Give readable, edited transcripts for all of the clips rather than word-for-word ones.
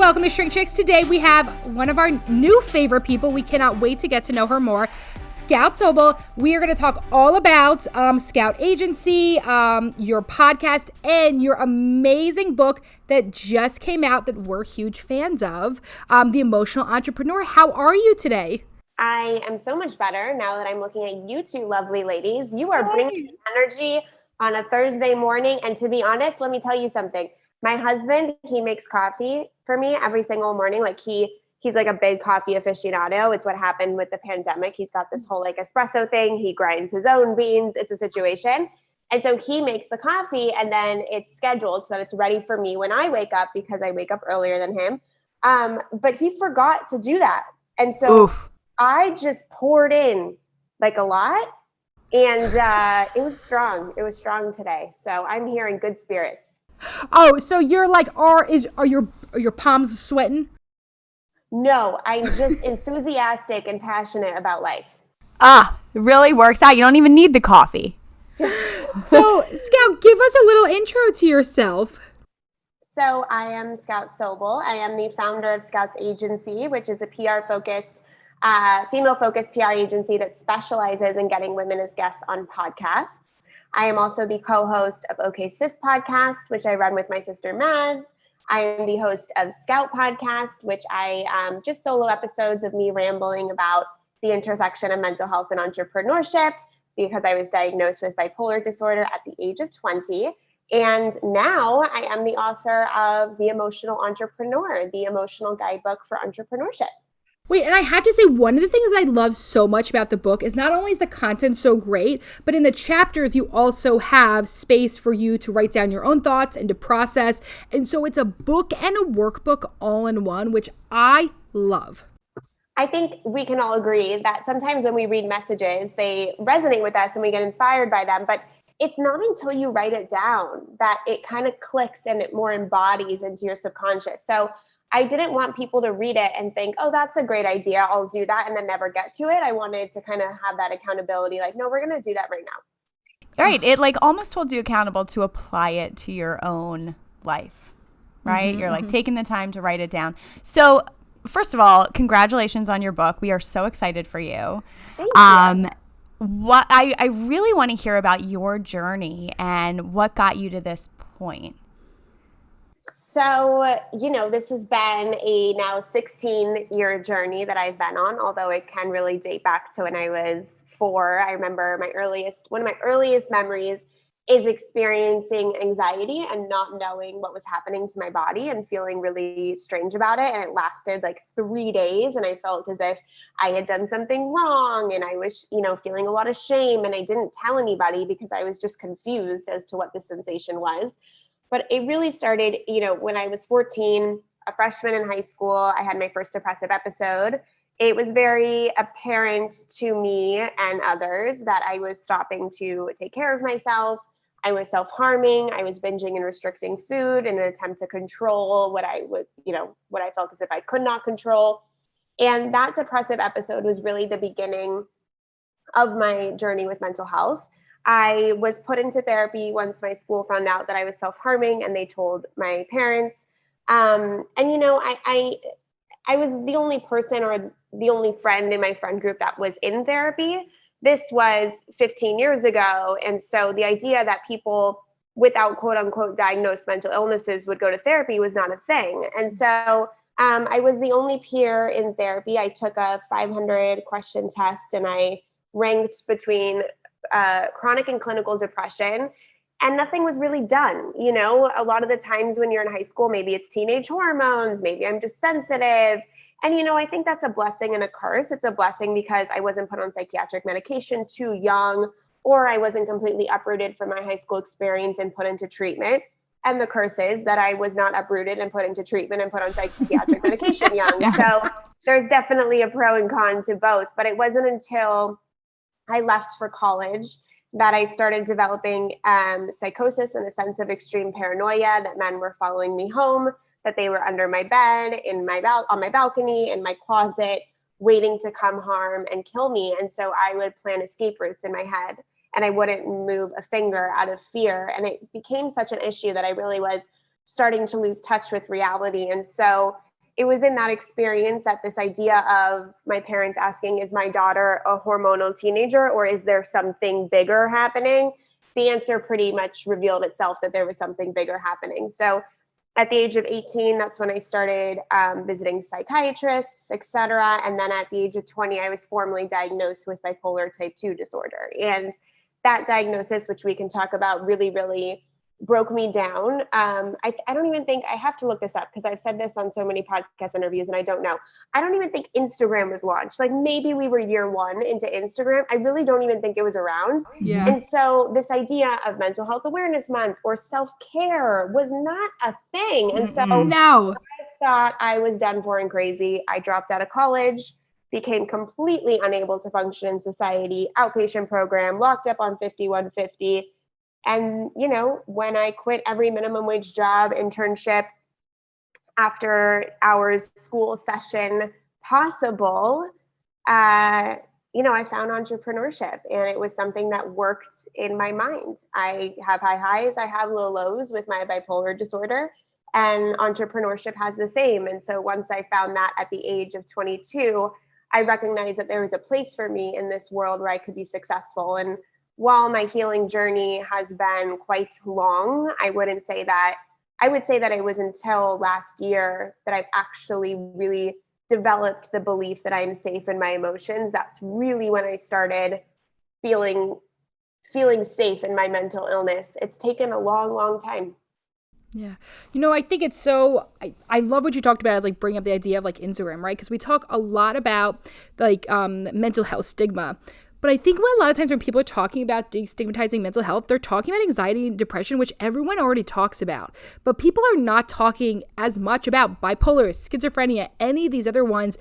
welcome to ShrinkChicks. Today we have one of our new favorite people. We cannot wait to get to know her more. Scout Sobel. We are going to talk all about Scout Agency, your podcast, and your amazing book that just came out that we're huge fans of, The Emotional Entrepreneur. How are you today? I am so much better now that I'm looking at you two lovely ladies. You are bringing energy on a Thursday morning. And to be honest, let me tell you something. My husband, he makes coffee for me every single morning. Like he's like a big coffee aficionado. It's what happened with the pandemic. He's got this whole like espresso thing. He grinds his own beans. It's a situation. And so he makes the coffee and then it's scheduled so that it's ready for me when I wake up because I wake up earlier than him. But he forgot to do that. And so I just poured in like a lot and it was strong. It was strong today. So I'm here in good spirits. Oh, so you're like, are your palms sweating? No, I'm just enthusiastic and passionate about life. It really works out. You don't even need the coffee. So, Scout, give us a little intro to yourself. So I am Scout Sobel. I am the founder of Scouts Agency, which is a PR-focused, female-focused PR agency that specializes in getting women as guests on podcasts. I am also the co-host of Okay Sis Podcast, which I run with my sister Mads. I am the host of Scout Podcast, which I just solo episodes of me rambling about the intersection of mental health and entrepreneurship because I was diagnosed with bipolar disorder at the age of 20. And now I am the author of The Emotional Entrepreneur, the emotional guidebook for entrepreneurship. Wait, and I have to say, one of the things that I love so much about the book is not only is the content so great, but in the chapters, you also have space for you to write down your own thoughts and to process. And so it's a book and a workbook all in one, which I love. I think we can all agree that sometimes when we read messages, they resonate with us and we get inspired by them. But it's not until you write it down that it kind of clicks and it more embodies into your subconscious. So I didn't want people to read it and think, oh, that's a great idea. I'll do that and then never get to it. I wanted to kind of have that accountability. Like, no, we're going to do that right now. Right. It like almost holds you accountable to apply it to your own life, right? Mm-hmm, You're like taking the time to write it down. So first of all, congratulations on your book. We are so excited for you. Thank you. What I really want to hear about your journey and what got you to this point. So, this has been a now 16-year journey that I've been on, although it can really date back to when I was 4. I remember one of my earliest memories is experiencing anxiety and not knowing what was happening to my body and feeling really strange about it. And it lasted like 3 days. And I felt as if I had done something wrong. And I was, feeling a lot of shame. And I didn't tell anybody because I was just confused as to what the sensation was. But it really started, when I was 14, a freshman in high school. I had my first depressive episode. It was very apparent to me and others that I was stopping to take care of myself. I was self-harming. I was binging and restricting food in an attempt to control what I felt as if I could not control. And that depressive episode was really the beginning of my journey with mental health. I was put into therapy once my school found out that I was self-harming and they told my parents. I was the only person or the only friend in my friend group that was in therapy. This was 15 years ago. And so the idea that people without quote unquote diagnosed mental illnesses would go to therapy was not a thing. And so I was the only peer in therapy. I took a 500 question test and I ranked between chronic and clinical depression, and nothing was really done. A lot of the times when you're in high school, maybe it's teenage hormones, maybe I'm just sensitive. And, I think that's a blessing and a curse. It's a blessing because I wasn't put on psychiatric medication too young, or I wasn't completely uprooted from my high school experience and put into treatment. And the curse is that I was not uprooted and put into treatment and put on psychiatric medication young. So there's definitely a pro and con to both. But it wasn't until I left for college that I started developing psychosis and a sense of extreme paranoia that men were following me home, that they were under my bed, on my balcony, in my closet, waiting to come harm and kill me. And so I would plan escape routes in my head and I wouldn't move a finger out of fear. And it became such an issue that I really was starting to lose touch with reality. And so it was in that experience that this idea of my parents asking, is my daughter a hormonal teenager or is there something bigger happening? The answer pretty much revealed itself that there was something bigger happening. So at the age of 18, that's when I started visiting psychiatrists, et cetera. And then at the age of 20, I was formally diagnosed with bipolar type 2 disorder. And that diagnosis, which we can talk about, really, really broke me down. I don't even think, I have to look this up because I've said this on so many podcast interviews and I don't know. I don't even think Instagram was launched. Like maybe we were year one into Instagram. I really don't even think it was around. Yeah. And so this idea of Mental Health Awareness Month or self-care was not a thing. And so No. I thought I was done for and crazy. I dropped out of college, became completely unable to function in society, outpatient program, locked up on 5150. And, you know, when I quit every minimum wage job, internship, after hours school session possible, you know, I found entrepreneurship and it was something that worked in my mind. I have high highs, I have low lows with my bipolar disorder, and entrepreneurship has the same. And so once I found that at the age of 22, I recognized that there was a place for me in this world where I could be successful. And while my healing journey has been quite long, I would say that it was until last year that I've actually really developed the belief that I'm safe in my emotions. That's really when I started feeling safe in my mental illness. It's taken a long, long time. Yeah. You know, I think it's so, I love what you talked about as like bringing up the idea of like Instagram, right? Because we talk a lot about like mental health stigma. But I think a lot of times when people are talking about destigmatizing mental health, they're talking about anxiety and depression, which everyone already talks about. But people are not talking as much about bipolar, schizophrenia, any of these other ones,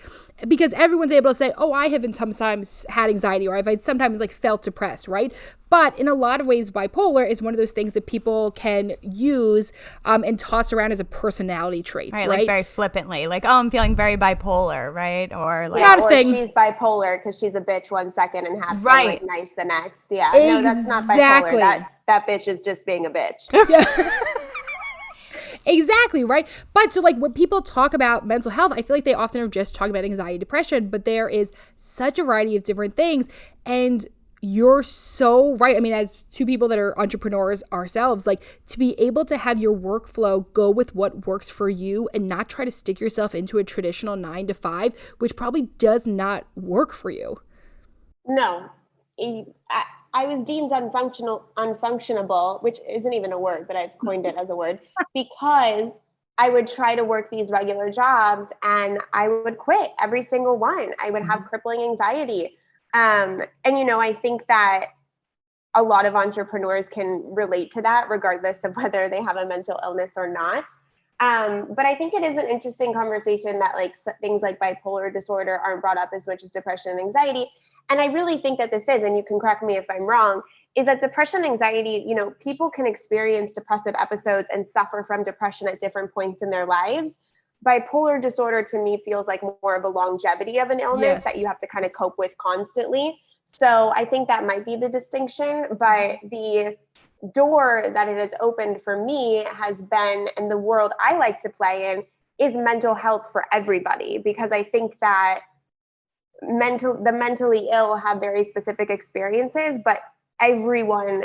because everyone's able to say, oh, I have sometimes had anxiety or I've sometimes like felt depressed, right? But in a lot of ways, bipolar is one of those things that people can use and toss around as a personality trait, right? Like very flippantly, like, oh, I'm feeling very bipolar, right? Or like, not a thing. She's bipolar because she's a bitch one second and half like nice the next. Yeah, exactly. No, that's not bipolar. That bitch is just being a bitch. Yeah. Exactly, right? But so like when people talk about mental health, I feel like they often are just talking about anxiety, depression, but there is such a variety of different things. And you're so right. I mean, as two people that are entrepreneurs ourselves, like to be able to have your workflow go with what works for you and not try to stick yourself into a traditional 9-to-5, which probably does not work for you. No, I was deemed unfunctionable, which isn't even a word, but I've coined it as a word, because I would try to work these regular jobs and I would quit every single one. I would have crippling anxiety. And, you know, I think that a lot of entrepreneurs can relate to that regardless of whether they have a mental illness or not. But I think it is an interesting conversation that like things like bipolar disorder aren't brought up as much as depression and anxiety. And I really think that this is, and you can correct me if I'm wrong, is that depression and anxiety, you know, people can experience depressive episodes and suffer from depression at different points in their lives. Bipolar disorder to me feels like more of a longevity of an illness that you have to kind of cope with constantly. So I think that might be the distinction, but the door that it has opened for me has been, and the world I like to play in, is mental health for everybody, because I think that the mentally ill have very specific experiences, but everyone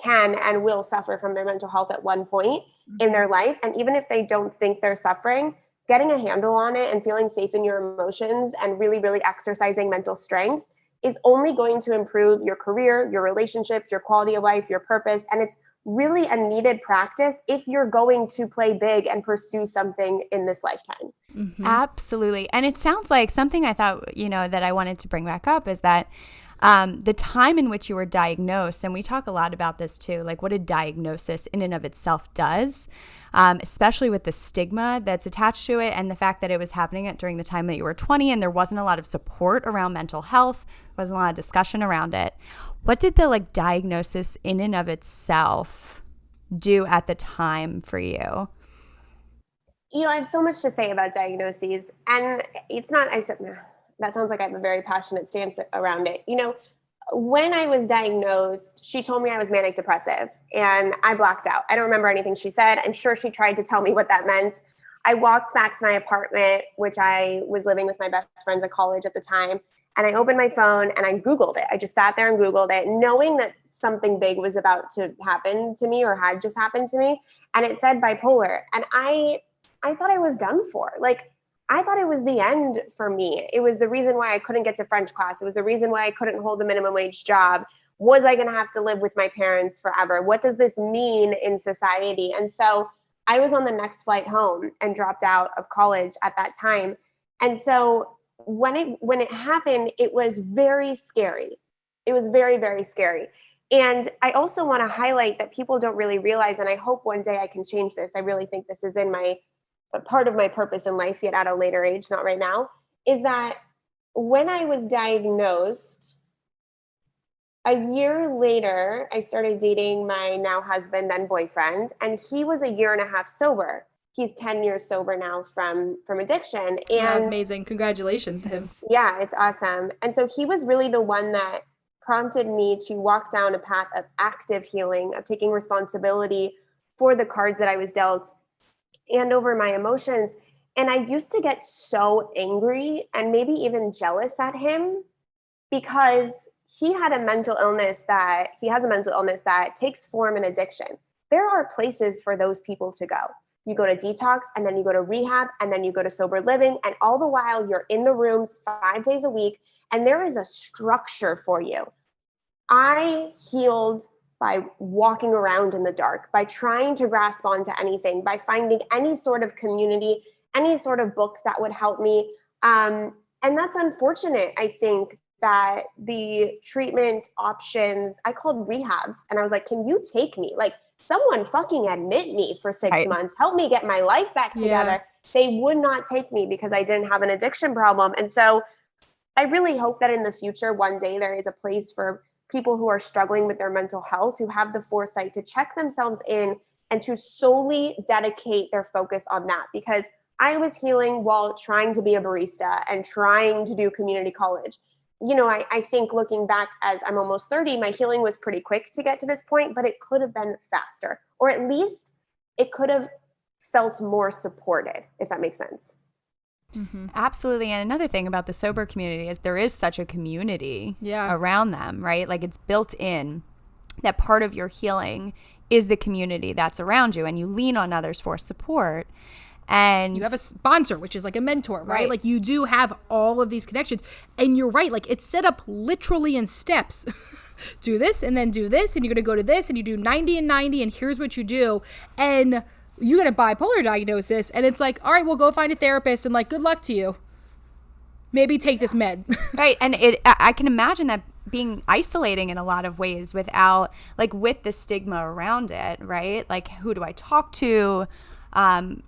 can and will suffer from their mental health at one point in their life. And even if they don't think they're suffering, getting a handle on it and feeling safe in your emotions and really, really exercising mental strength is only going to improve your career, your relationships, your quality of life, your purpose. And it's really a needed practice if you're going to play big and pursue something in this lifetime. Mm-hmm. Absolutely. And it sounds like something I thought, you know, that I wanted to bring back up is that the time in which you were diagnosed, and we talk a lot about this too, like what a diagnosis in and of itself does, especially with the stigma that's attached to it and the fact that it was happening during the time that you were 20 and there wasn't a lot of support around mental health, wasn't a lot of discussion around it. What did the like diagnosis in and of itself do at the time for you? You know, I have so much to say about diagnoses, and it's not, I said, that sounds like I have a very passionate stance around it. You know, when I was diagnosed, she told me I was manic depressive and I blacked out. I don't remember anything she said. I'm sure she tried to tell me what that meant. I walked back to my apartment, which I was living with my best friends at college at the time. And I opened my phone and I Googled it. I just sat there and Googled it, knowing that something big was about to happen to me or had just happened to me. And it said bipolar. And I thought I was done for. Like, I thought it was the end for me. It was the reason why I couldn't get to French class. It was the reason why I couldn't hold a minimum wage job. Was I going to have to live with my parents forever? What does this mean in society? And so I was on the next flight home and dropped out of college at that time. And so when it happened, it was very scary. It was very, very scary. And I also want to highlight that people don't really realize, and I hope one day I can change this. I really think this is in my part of my purpose in life, yet at a later age, not right now, is that when I was diagnosed, a year later, I started dating my now husband, then boyfriend, and he was a year and a half sober. He's 10 years sober now from addiction. And yeah, amazing. Congratulations to him. Yeah, it's awesome. And so he was really the one that prompted me to walk down a path of active healing, of taking responsibility for the cards that I was dealt and over my emotions. And I used to get so angry and maybe even jealous at him because he has a mental illness that takes form in addiction. There are places for those people to go. You go to detox, and then you go to rehab, and then you go to sober living. And all the while you're in the rooms 5 days a week, and there is a structure for you. I healed by walking around in the dark, by trying to grasp onto anything, by finding any sort of community, any sort of book that would help me. And that's unfortunate, I think, that the treatment options, I called rehabs, and I was like, can you take me? Like, someone fucking admit me for 6 months, help me get my life back together. Yeah. They would not take me because I didn't have an addiction problem. And so I really hope that in the future, one day there is a place for people who are struggling with their mental health, who have the foresight to check themselves in and to solely dedicate their focus on that. Because I was healing while trying to be a barista and trying to do community college. You know, I think looking back as I'm almost 30, my healing was pretty quick to get to this point, but it could have been faster, or at least it could have felt more supported, if that makes sense. Mm-hmm. Absolutely. And another thing about the sober community is there is such a community around them, right? Like, it's built in that part of your healing is the community that's around you, and you lean on others for support. And you have a sponsor, which is like a mentor, right? Like, you do have all of these connections. And you're right. Like, it's set up literally in steps. Do this and then do this. And you're going to go to this and you do 90 and 90. And here's what you do. And you get a bipolar diagnosis. And it's like, all right, well, go find a therapist. And like, good luck to you. Maybe take this med. Right. And I can imagine that being isolating in a lot of ways without, like, with the stigma around it, right? Like, who do I talk to?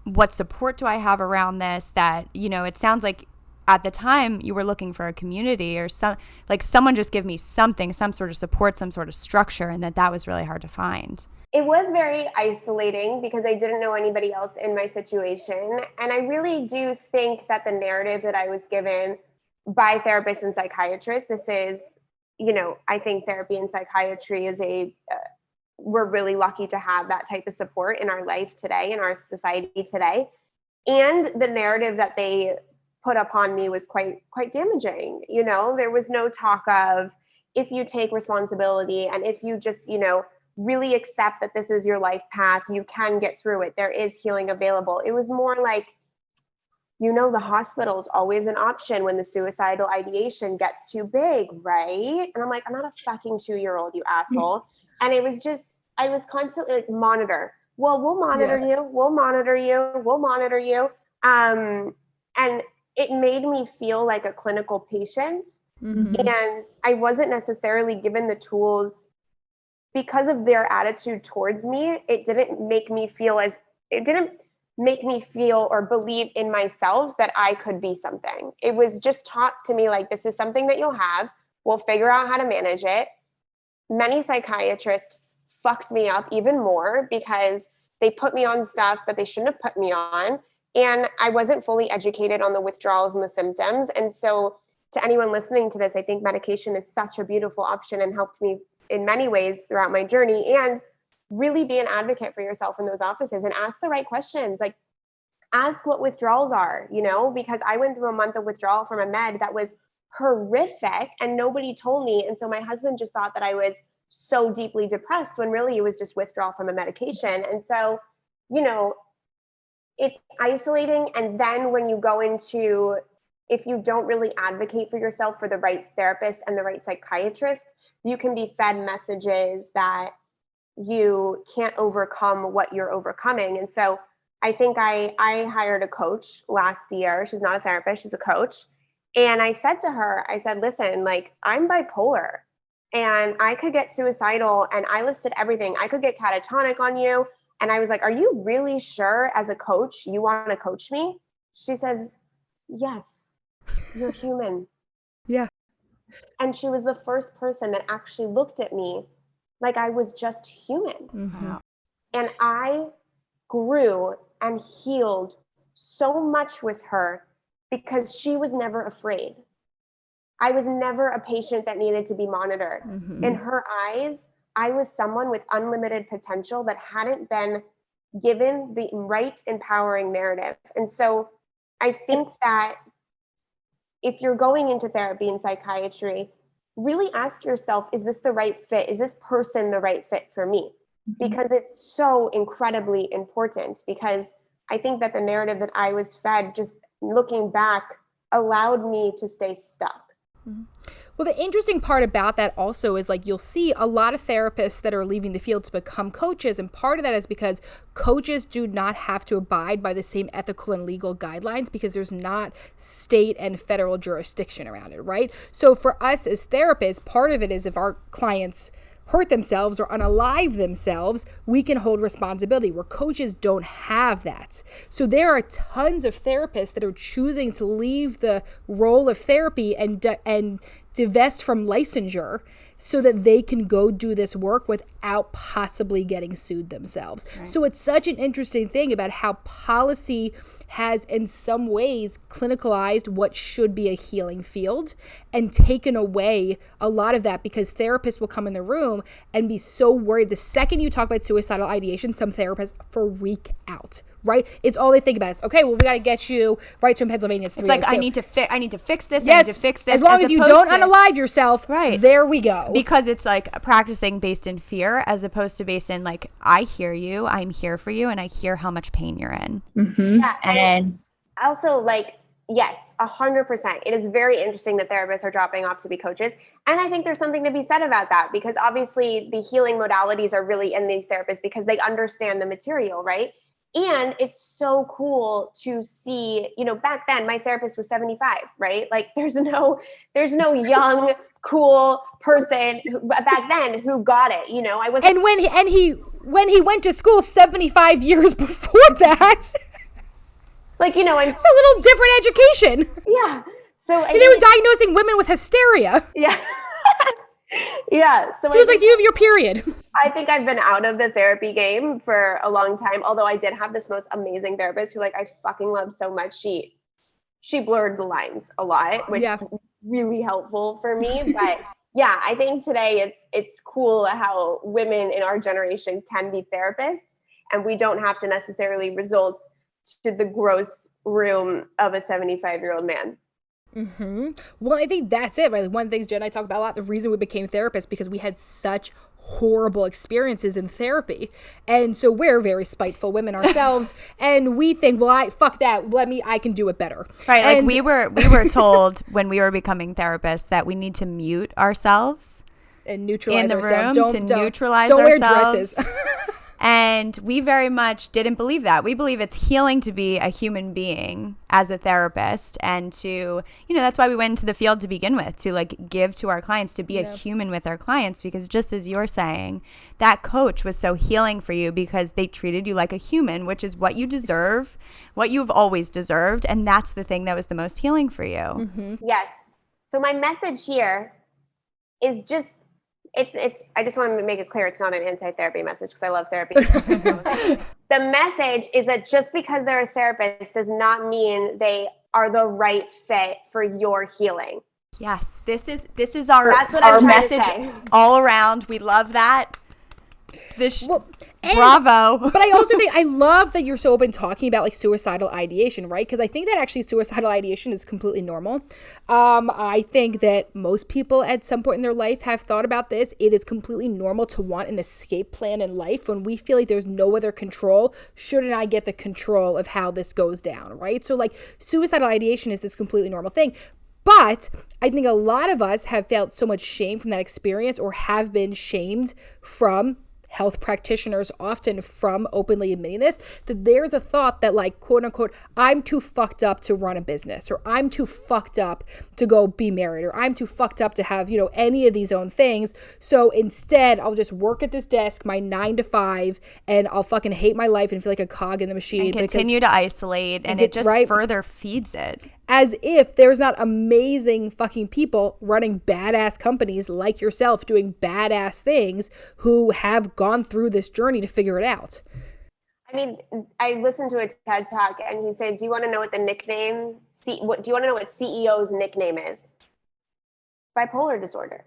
What support do I have around this? That, you know, it sounds like at the time you were looking for a community or someone just give me something, some sort of support, some sort of structure, and that was really hard to find. It was very isolating because I didn't know anybody else in my situation. And I really do think that the narrative that I was given by therapists and psychiatrists, this is, you know, I think therapy and psychiatry is we're really lucky to have that type of support in our life today, in our society today. And the narrative that they put upon me was quite damaging. You know, there was no talk of, if you take responsibility and if you just, you know, really accept that this is your life path, you can get through it. There is healing available. It was more like, you know, the hospital is always an option when the suicidal ideation gets too big, right? And I'm like, I'm not a fucking 2-year-old, you asshole. And it was just, I was constantly like, monitor. Well, we'll monitor you. We'll monitor you. We'll monitor you. And it made me feel like a clinical patient. Mm-hmm. And I wasn't necessarily given the tools because of their attitude towards me. It didn't make me feel or believe in myself that I could be something. It was just taught to me like, this is something that you'll have. We'll figure out how to manage it. Many psychiatrists fucked me up even more because they put me on stuff that they shouldn't have put me on. And I wasn't fully educated on the withdrawals and the symptoms. And so to anyone listening to this, I think medication is such a beautiful option and helped me in many ways throughout my journey. And really be an advocate for yourself in those offices and ask the right questions. Like, ask what withdrawals are, because I went through a month of withdrawal from a med that was horrific and nobody told me. And so my husband just thought that I was so deeply depressed when really it was just withdrawal from a medication. And so, it's isolating. And then when you go into, if you don't really advocate for yourself for the right therapist and the right psychiatrist, you can be fed messages that you can't overcome what you're overcoming. And so I think I hired a coach last year. She's not a therapist, she's a coach. And I said to her, listen, like, I'm bipolar and I could get suicidal, and I listed everything. I could get catatonic on you. And I was like, are you really sure as a coach you want to coach me? She says, yes, you're human. Yeah. And she was the first person that actually looked at me like I was just human. Mm-hmm. And I grew and healed so much with her because she was never afraid. I was never a patient that needed to be monitored. Mm-hmm. In her eyes, I was someone with unlimited potential that hadn't been given the right empowering narrative. And so I think that if you're going into therapy and psychiatry, really ask yourself, is this the right fit? Is this person the right fit for me? Because it's so incredibly important, because I think that the narrative that I was fed, just looking back, allowed me to stay stuck. Mm-hmm. Well, the interesting part about that also is, like, you'll see a lot of therapists that are leaving the field to become coaches. And part of that is because coaches do not have to abide by the same ethical and legal guidelines because there's not state and federal jurisdiction around it, right? So for us as therapists, part of it is if our clients hurt themselves or unalive themselves, we can hold responsibility, where coaches don't have that. So there are tons of therapists that are choosing to leave the role of therapy and divest from licensure so that they can go do this work without possibly getting sued themselves. Right. So it's such an interesting thing about how policy has in some ways clinicalized what should be a healing field and taken away a lot of that, because therapists will come in the room and be so worried. The second you talk about suicidal ideation, some therapists freak out. Right? It's all they think about is, okay, well, we got to get you right to in Pennsylvania. It's like, I need to fix this. Yes, I need to fix this. As long as you don't unalive yourself, right? There we go. Because it's like practicing based in fear as opposed to based in, like, I hear you, I'm here for you, and I hear how much pain you're in. Mm-hmm. Yeah, and also, like, yes, 100%. It is very interesting that therapists are dropping off to be coaches. And I think there's something to be said about that, because obviously the healing modalities are really in these therapists because they understand the material, right? And it's so cool to see, back then my therapist was 75, right? Like there's no young, cool person back then who got it, I was. And when he went to school 75 years before that, like, it's a little different education. Yeah. So they were diagnosing women with hysteria. Yeah. Yeah. So he was like, do you have your period? I think I've been out of the therapy game for a long time. Although I did have this most amazing therapist who, like, I fucking loved so much. She blurred the lines a lot, which is really helpful for me. But yeah, I think today it's cool how women in our generation can be therapists, and we don't have to necessarily resort to the gross room of a 75-year-old man. Mm-hmm. Well, I think that's it, right? One of the things Jen and I talk about a lot, the reason we became therapists, because we had such horrible experiences in therapy. And so we're very spiteful women ourselves. And we think, well, fuck that. I can do it better. Right. And like we were told when we were becoming therapists that we need to mute ourselves and neutralize in the ourselves. Room Don't neutralize don't ourselves. Wear dresses. And we very much didn't believe that. We believe it's healing to be a human being as a therapist, and to, that's why we went into the field to begin with, to like give to our clients, to be a human with our clients, because just as you're saying, that coach was so healing for you because they treated you like a human, which is what you deserve, what you've always deserved. And that's the thing that was the most healing for you. Mm-hmm. Yes. So my message here is just, I just want to make it clear, it's not an anti-therapy message because I love therapy. The message is that just because they're a therapist does not mean they are the right fit for your healing. Yes, this is our That's what I'm message to say. all around. We love that. Well, Bravo. But I also think I love that you're so open talking about like suicidal ideation, right? Because I think that actually suicidal ideation is completely normal. I think that most people at some point in their life have thought about this. It is completely normal to want an escape plan in life when we feel like there's no other control. Shouldn't I get the control of how this goes down, right? So like suicidal ideation is this completely normal thing. But I think a lot of us have felt so much shame from that experience, or have been shamed from health practitioners, often from openly admitting this, that there's a thought that like, quote unquote, I'm too fucked up to run a business, or I'm too fucked up to go be married, or I'm too fucked up to have, any of these own things. So instead, I'll just work at this desk, my 9 to 5, and I'll fucking hate my life and feel like a cog in the machine. And continue to isolate, and it just further feeds it. As if there's not amazing fucking people running badass companies like yourself doing badass things who have gone through this journey to figure it out. I mean, I listened to a TED Talk and he said, do you want to know what the nickname, do you want to know what CEO's nickname is? Bipolar disorder.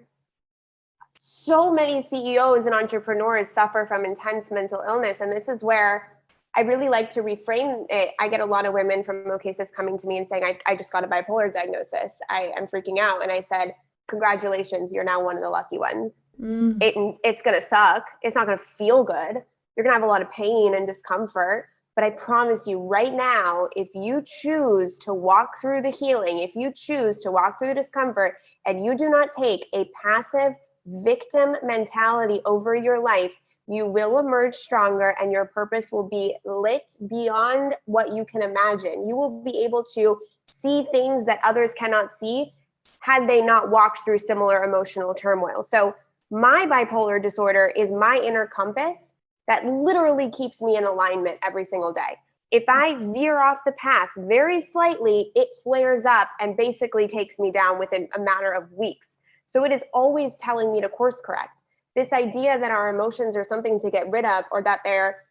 So many CEOs and entrepreneurs suffer from intense mental illness. And this is where I really like to reframe it. I get a lot of women from Okay Sis coming to me and saying, I just got a bipolar diagnosis. I'm freaking out. And I said, congratulations, you're now one of the lucky ones. It's going to suck. It's not going to feel good. You're going to have a lot of pain and discomfort. But I promise you right now, if you choose to walk through the healing, if you choose to walk through the discomfort, and you do not take a passive victim mentality over your life, you will emerge stronger, and your purpose will be lit beyond what you can imagine. You will be able to see things that others cannot see had they not walked through similar emotional turmoil. So my bipolar disorder is my inner compass that literally keeps me in alignment every single day. If I veer off the path very slightly, it flares up and basically takes me down within a matter of weeks. So it is always telling me to course correct. This idea that our emotions are something to get rid of, or that they're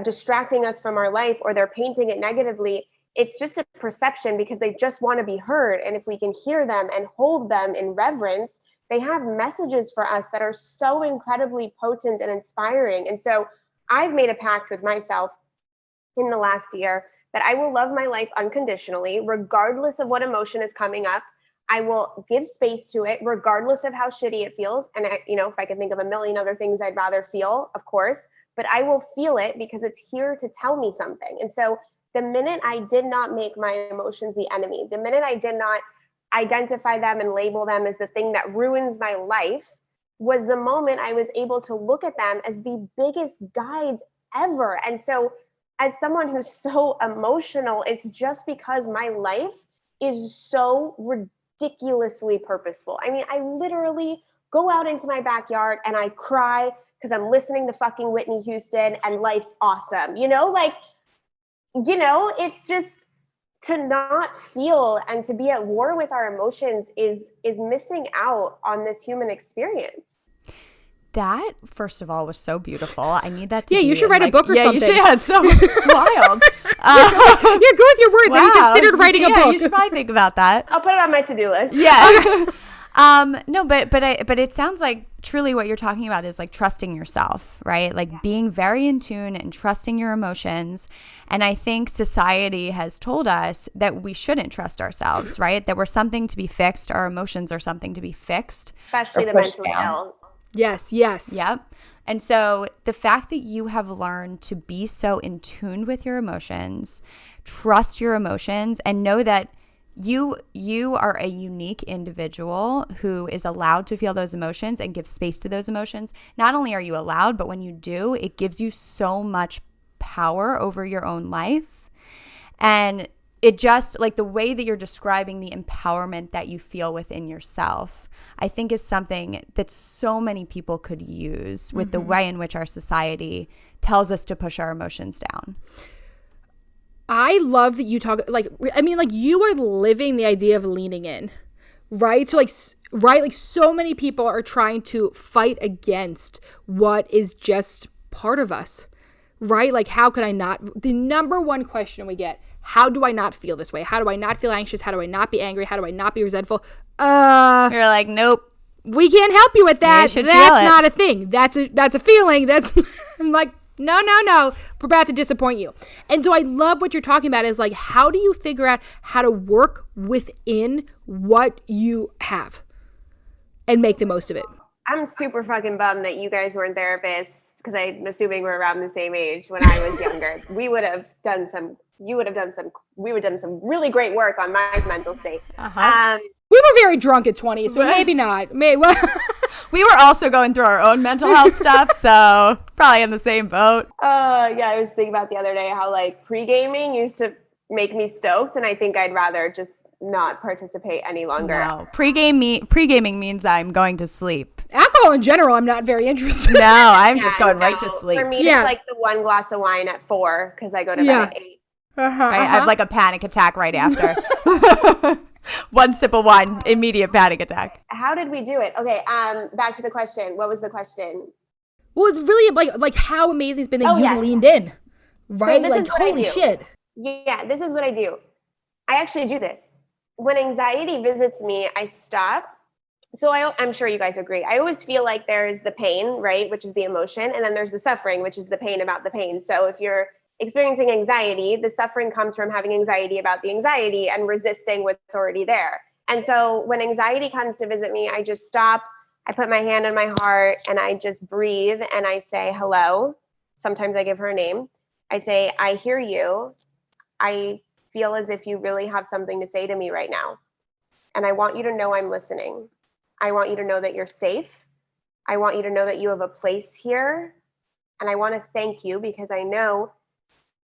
distracting us from our life, or they're painting it negatively, it's just a perception, because they just want to be heard. And if we can hear them and hold them in reverence, they have messages for us that are so incredibly potent and inspiring. And so I've made a pact with myself in the last year that I will love my life unconditionally, regardless of what emotion is coming up. I will give space to it regardless of how shitty it feels. And if I can think of a million other things I'd rather feel, of course, but I will feel it because it's here to tell me something. And so the minute I did not make my emotions the enemy, the minute I did not identify them and label them as the thing that ruins my life, was the moment I was able to look at them as the biggest guides ever. And so as someone who's so emotional, it's just because my life is so ridiculously purposeful. I mean, I literally go out into my backyard and I cry because I'm listening to fucking Whitney Houston and life's awesome. It's just, to not feel and to be at war with our emotions is missing out on this human experience. That, first of all, was so beautiful. I need that to you should write a book or something. You should. It's so wild. You're good with your words. Wow. Have you considered writing a book? You should probably think about that. I'll put it on my to-do list. Yeah. No, but it sounds like truly what you're talking about is like trusting yourself, right? Like being very in tune and trusting your emotions. And I think society has told us that we shouldn't trust ourselves, right? That we're something to be fixed. Our emotions are something to be fixed. Especially the mentally ill. Yes. Yep. And so the fact that you have learned to be so in tune with your emotions, trust your emotions, and know that you are a unique individual who is allowed to feel those emotions and give space to those emotions. Not only are you allowed, but when you do, it gives you so much power over your own life. And it just, like the way that you're describing the empowerment that you feel within yourself, I think is something that so many people could use with the way in which our society tells us to push our emotions down. I love that you talk, you are living the idea of leaning in, right? So so many people are trying to fight against what is just part of us, right? Like, how could I not? The number one question we get, how do I not feel this way? How do I not feel anxious? How do I not be angry? How do I not be resentful? You're like, nope. We can't help you with that. You That's not a thing. That's a feeling. That's I'm like, No. We're about to disappoint you. And so I love what you're talking about is like, how do you figure out how to work within what you have and make the most of it? I'm super fucking bummed that you guys weren't therapists, because I'm assuming we're around the same age. When I was younger, we would have done some really great work on my mental state. We were very drunk at 20, so maybe not. We were also going through our own mental health stuff, so probably in the same boat. Yeah, I was thinking about the other day how like pre-gaming used to make me stoked, and I think I'd rather just not participate any longer. No, pre-gaming means I'm going to sleep. Alcohol in general, I'm not very interested. No, I'm just going right to sleep. For me, it's like the one glass of wine at 4 because I go to bed at 8. I have like a panic attack right after. One sip of wine, immediate panic attack. How did we do it? Okay, back to the question. What was the question? Well, it's really like how amazing it's been that you leaned in, right? So like, holy shit. Yeah, this is what I do. I actually do this. When anxiety visits me, I stop. So I'm sure you guys agree. I always feel like there's the pain, right, which is the emotion, and then there's the suffering, which is the pain about the pain. So if you're experiencing anxiety, the suffering comes from having anxiety about the anxiety and resisting what's already there. And so when anxiety comes to visit me, I just stop. I put my hand on my heart and I just breathe and I say, hello. Sometimes I give her a name. I say, I hear you. I feel as if you really have something to say to me right now. And I want you to know I'm listening. I want you to know that you're safe. I want you to know that you have a place here. And I want to thank you because I know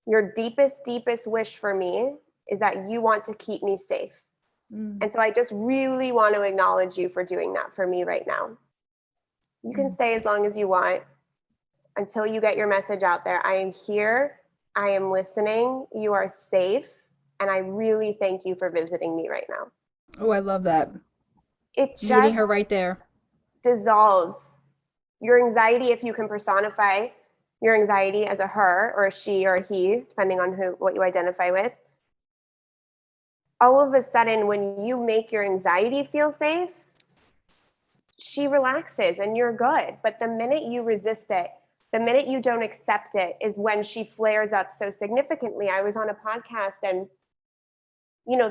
your deepest wish for me is that you want to keep me safe. And so I just really want to acknowledge you for doing that for me right now. You can stay as long as you want until you get your message out there. I am here. I am listening. You are safe. And I really thank you for visiting me right now. Oh, I love that. It just meeting her right there dissolves your anxiety. If you can personify your anxiety as a her or a she or a he, depending on what you identify with. All of a sudden, when you make your anxiety feel safe, she relaxes and you're good. But the minute you resist it, the minute you don't accept it is when she flares up so significantly. I was on a podcast and,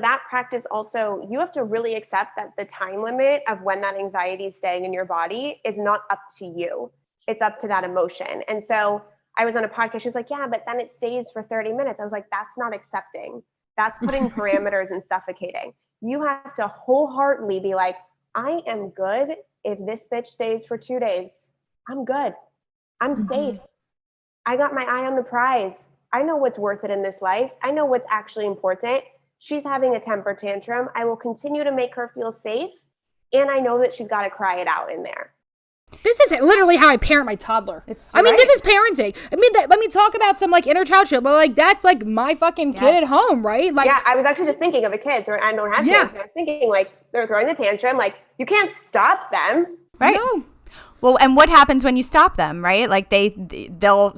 that practice also, you have to really accept that the time limit of when that anxiety is staying in your body is not up to you. It's up to that emotion. And so I was on a podcast. She was like, yeah, but then it stays for 30 minutes. I was like, that's not accepting. That's putting parameters and suffocating. You have to wholeheartedly be like, I am good if this bitch stays for 2 days. I'm good. I'm safe. I got my eye on the prize. I know what's worth it in this life. I know what's actually important. She's having a temper tantrum. I will continue to make her feel safe. And I know that she's got to cry it out in there. This is literally how I parent my toddler. This is parenting. Let me talk about some like inner child shit, but like that's like my fucking kid at home, right? Like, yeah, I was actually just thinking of a kid. I don't have kids. I was thinking like they're throwing the tantrum. Like you can't stop them, right? No. Well, and what happens when you stop them, right? Like they'll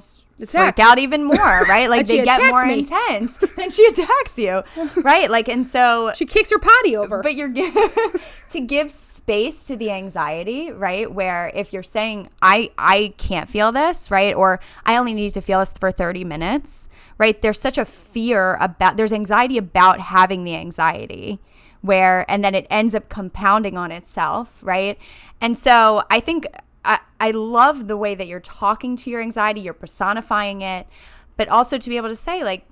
freak out even more, right? Like they get more intense and she attacks you, right? Like, and so she kicks your potty over. But you're to give space to the anxiety, right? Where if you're saying, I can't feel this, right? Or I only need to feel this for 30 minutes, right? There's such a fear there's anxiety about having the anxiety and then it ends up compounding on itself, right? And so I think I love the way that you're talking to your anxiety, you're personifying it, but also to be able to say like,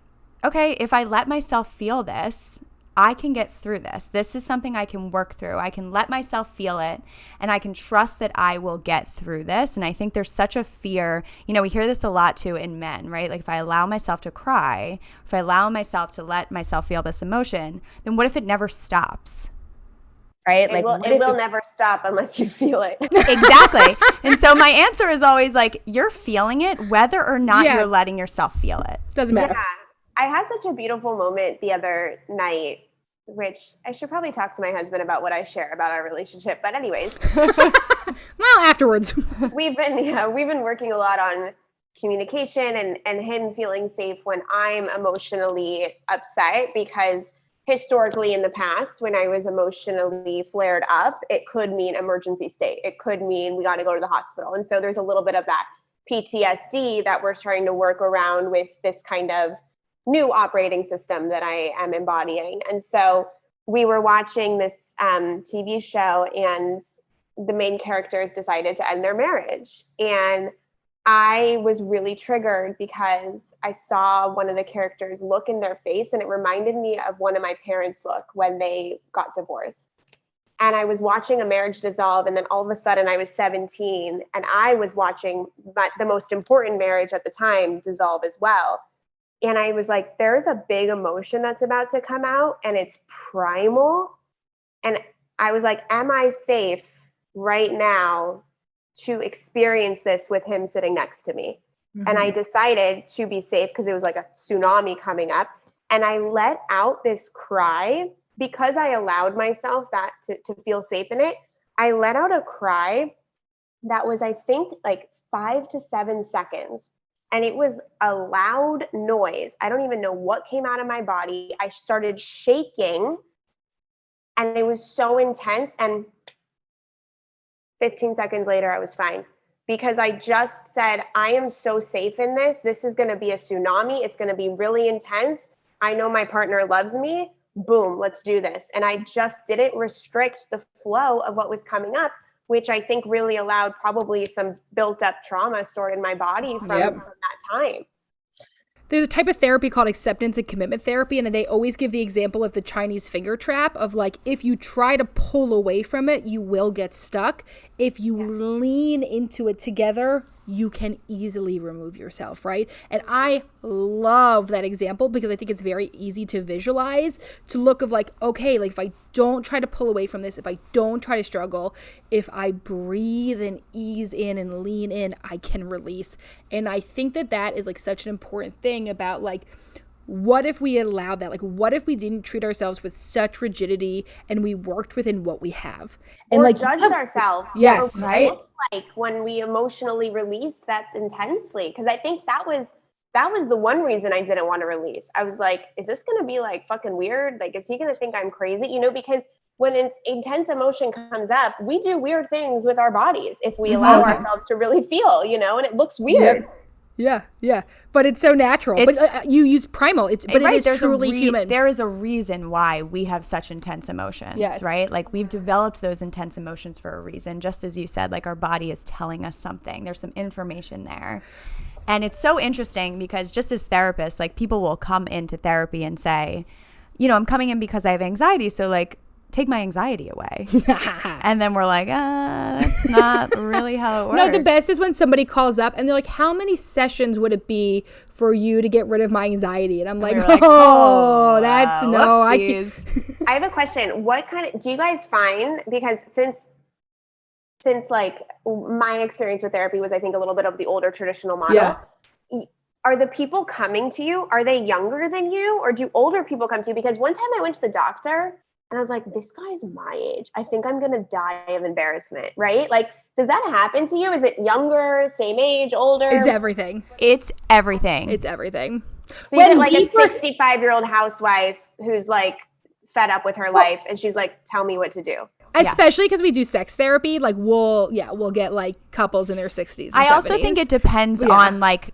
okay, if I let myself feel this, I can get through this. This is something I can work through. I can let myself feel it and I can trust that I will get through this. And I think there's such a fear, we hear this a lot too in men, right? Like if I allow myself to cry, if I allow myself to let myself feel this emotion, then what if it never stops? Right? It will never stop unless you feel it. Exactly. And so my answer is always like, you're feeling it, whether or not you're letting yourself feel it. Doesn't matter. Yeah. I had such a beautiful moment the other night, which I should probably talk to my husband about what I share about our relationship. But anyways. Well, afterwards. We've been working a lot on communication and him feeling safe when I'm emotionally upset, because historically in the past, when I was emotionally flared up, it could mean emergency state. It could mean we got to go to the hospital. And so there's a little bit of that PTSD that we're trying to work around with this kind of new operating system that I am embodying. And so we were watching this TV show, and the main characters decided to end their marriage. And I was really triggered because I saw one of the characters look in their face, and it reminded me of one of my parents' look when they got divorced. And I was watching a marriage dissolve, and then all of a sudden I was 17, and I was watching the most important marriage at the time dissolve as well. And I was like, there's a big emotion that's about to come out, and it's primal. And I was like, am I safe right now to experience this with him sitting next to me? Mm-hmm. And I decided to be safe because it was like a tsunami coming up. And I let out this cry because I allowed myself that to feel safe in it. I let out a cry that was, I think, like 5 to 7 seconds. And it was a loud noise. I don't even know what came out of my body. I started shaking, and it was so intense. And 15 seconds later, I was fine, because I just said, I am so safe in this. This is going to be a tsunami. It's going to be really intense. I know my partner loves me. Boom, let's do this. And I just didn't restrict the flow of what was coming up, which I think really allowed probably some built up trauma stored in my body from that time. There's a type of therapy called acceptance and commitment therapy, and they always give the example of the Chinese finger trap of like, if you try to pull away from it, you will get stuck. If you lean into it together, you can easily remove yourself, right? And I love that example because I think it's very easy to visualize, to look of like, okay, like if I don't try to pull away from this, if I don't try to struggle, if I breathe and ease in and lean in, I can release. And I think that is like such an important thing about like, what if we allowed that? Like, what if we didn't treat ourselves with such rigidity and we worked within what we have? And or like judged ourselves. Yes, right? Like when we emotionally released that intensely. Because I think that was the one reason I didn't want to release. I was like, is this going to be like fucking weird? Like, is he going to think I'm crazy? You know, because when an intense emotion comes up, we do weird things with our bodies if we allow ourselves to really feel, you know, and it looks weird. Yeah. But it's so natural. But you use primal. It is truly human. There is a reason why we have such intense emotions, right? Like we've developed those intense emotions for a reason. Just as you said, like our body is telling us something. There's some information there. And it's so interesting because just as therapists, like people will come into therapy and say, you know, I'm coming in because I have anxiety. So like, take my anxiety away. And then we're like, that's not really how it works. No, the best is when somebody calls up and they're like, how many sessions would it be for you to get rid of my anxiety? And I'm like, that's no, I can't. I have a question. What kind of, do you guys find, because since like my experience with therapy was, I think, a little bit of the older traditional model, are the people coming to you, are they younger than you, or do older people come to you? Because one time I went to the doctor and I was like, this guy's my age. I think I'm going to die of embarrassment, right? Like, does that happen to you? Is it younger, same age, older? It's everything. So you get like a 65-year-old housewife who's like fed up with her life and she's like, tell me what to do. Especially because we do sex therapy. Like we'll get like couples in their 60s and 70s. I also think it depends on like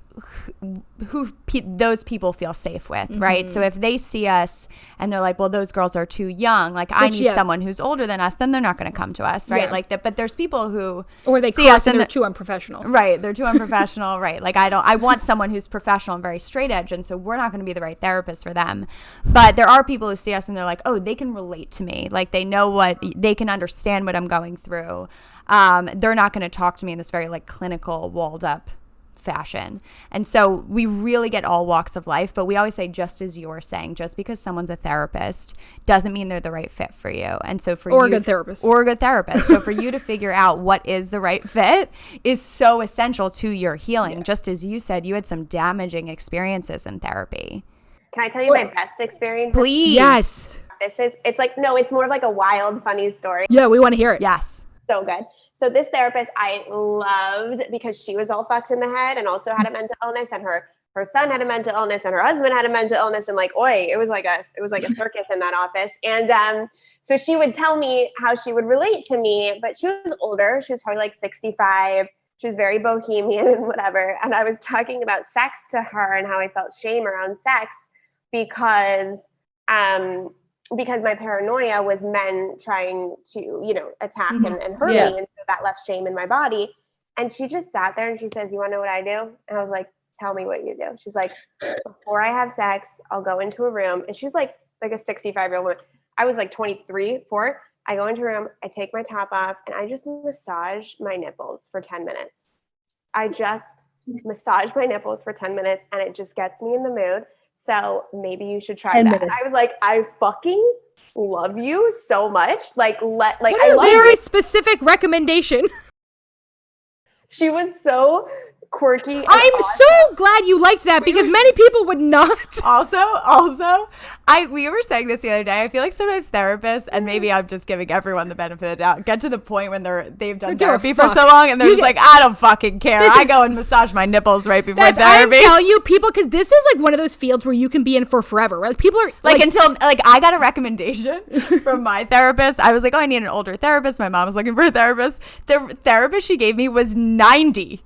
who those people feel safe with, right? So if they see us and they're like, well, those girls are too young, like I need someone who's older than us, then they're not going to come to us, right? Like that. But there's people who or they see us and they're too unprofessional, right? They're too unprofessional, right? Like I want someone who's professional and very straight edge, and so we're not going to be the right therapist for them. But there are people who see us and they're like, oh, they can relate to me, like they know they can understand what I'm going through. They're not going to talk to me in this very like clinical, walled up fashion. And so we really get all walks of life, but we always say, just as you're saying, just because someone's a therapist doesn't mean they're the right fit for you. And so for a good therapist. So for you to figure out what is the right fit is so essential to your healing. Just as you said, you had some damaging experiences in therapy. Can I tell you my best experience? Please. Yes. It's more of like a wild, funny story. Yeah, we want to hear it. Yes. So good. So this therapist I loved because she was all fucked in the head and also had a mental illness, and her son had a mental illness and her husband had a mental illness, and like, it was like a circus in that office. And so she would tell me how she would relate to me, but she was older. She was probably like 65. She was very bohemian and whatever. And I was talking about sex to her and how I felt shame around sex because my paranoia was men trying to, attack and hurt me. And so that left shame in my body. And she just sat there and she says, you want to know what I do? And I was like, tell me what you do. She's like, before I have sex, I'll go into a room. And she's like a 65-year-old woman. I was like 23, 4. I go into a room, I take my top off, and I just massage my nipples for 10 minutes. I just massage my nipples for 10 minutes, and it just gets me in the mood. So maybe you should try that. And I was like, I fucking love you so much. What a very specific recommendation. She was so quirky. I'm so glad you liked that because many people would not. Also, we were saying this the other day. I feel like sometimes therapists, and maybe I'm just giving everyone the benefit of the doubt, get to the point when they've done therapy for so long and they're just like, I don't fucking care. I go and massage my nipples right before therapy. I'm telling you, people, because this is like one of those fields where you can be in for forever. Right? People are until I got a recommendation from my therapist. I was like, I need an older therapist. My mom was looking for a therapist. The therapist she gave me was 90.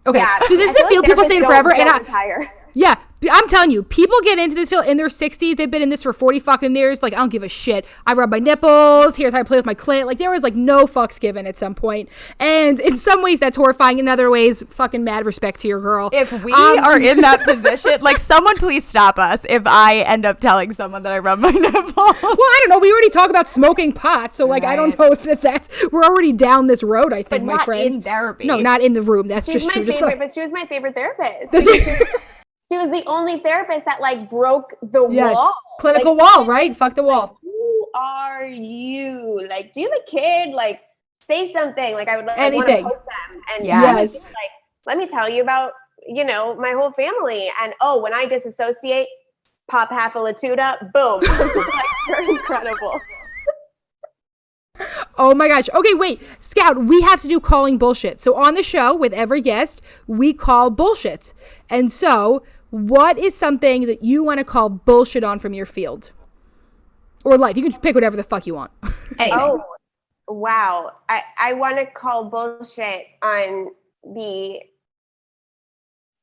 Okay, yeah, so this is a field people stay in forever, and retire. Yeah, I'm telling you, people get into this field in their 60s. They've been in this for 40 fucking years. Like, I don't give a shit. I rub my nipples. Here's how I play with my clit. Like, there was like no fucks given at some point. And in some ways, that's horrifying. In other ways, fucking mad respect to your girl. If we are in that position, like, someone please stop us if I end up telling someone that I rub my nipples. Well, I don't know. We already talked about smoking pot, so like, right. I don't know if that's we're already down this road. I think, but my friend. Not in therapy. No, not in the room. That's just true. But she was my favorite therapist. She was the only therapist that like broke the wall. Clinical wall, right? Fuck the wall. Like, who are you? Like, do you have a kid? Like, say something. Like, I would want to poke them. And yes. Like, let me tell you about, my whole family. And when I disassociate, pop half a Latuda, boom. Like, you're incredible. Oh my gosh. Okay, wait. Scout, we have to do calling bullshit. So on the show with every guest, we call bullshit. And so what is something that you want to call bullshit on from your field or life? You can just pick whatever the fuck you want. Oh, wow. I want to call bullshit on the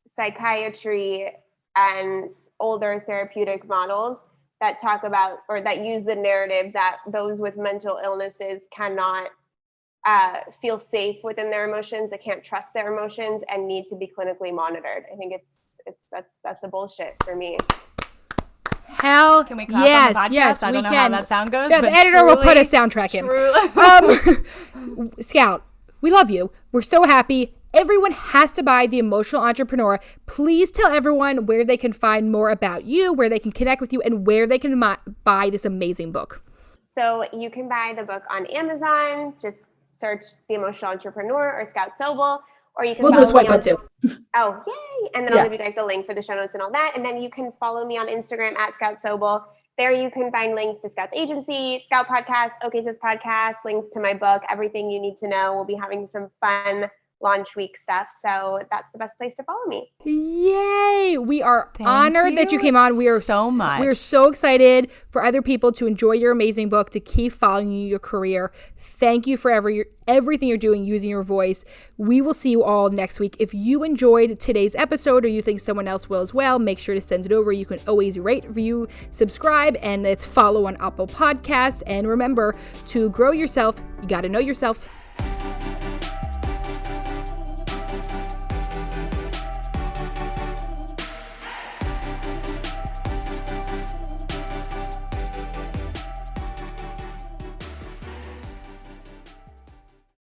psychiatry and older therapeutic models that talk about or that use the narrative that those with mental illnesses cannot feel safe within their emotions, they can't trust their emotions and need to be clinically monitored. I think that's a bullshit for me. Hell can we clap on the podcast? Yes, I don't know can. How that sound goes. The editor will put a soundtrack in. Scout, we love you. We're so happy. Everyone has to buy The Emotional Entrepreneur. Please tell everyone where they can find more about you, where they can connect with you, and where they can buy this amazing book. So you can buy the book on Amazon. Just search The Emotional Entrepreneur or Scout Sobel, or you can we'll do a swipe up too. Oh, yay. And then I'll give you guys the link for the show notes and all that. And then you can follow me on Instagram at Scout Sobel. There you can find links to Scout's agency, Scout Podcast, Okay Sis Podcast, links to my book, everything you need to know. We'll be having some fun launch week stuff. So that's the best place to follow me. Yay. We are honored that you came on. We are so much. We're so excited for other people to enjoy your amazing book, to keep following your career. Thank you for everything you're doing using your voice. We will see you all next week. If you enjoyed today's episode or you think someone else will as well, make sure to send it over. You can always rate, review, subscribe, and let's follow on Apple Podcasts. And remember, to grow yourself, you got to know yourself.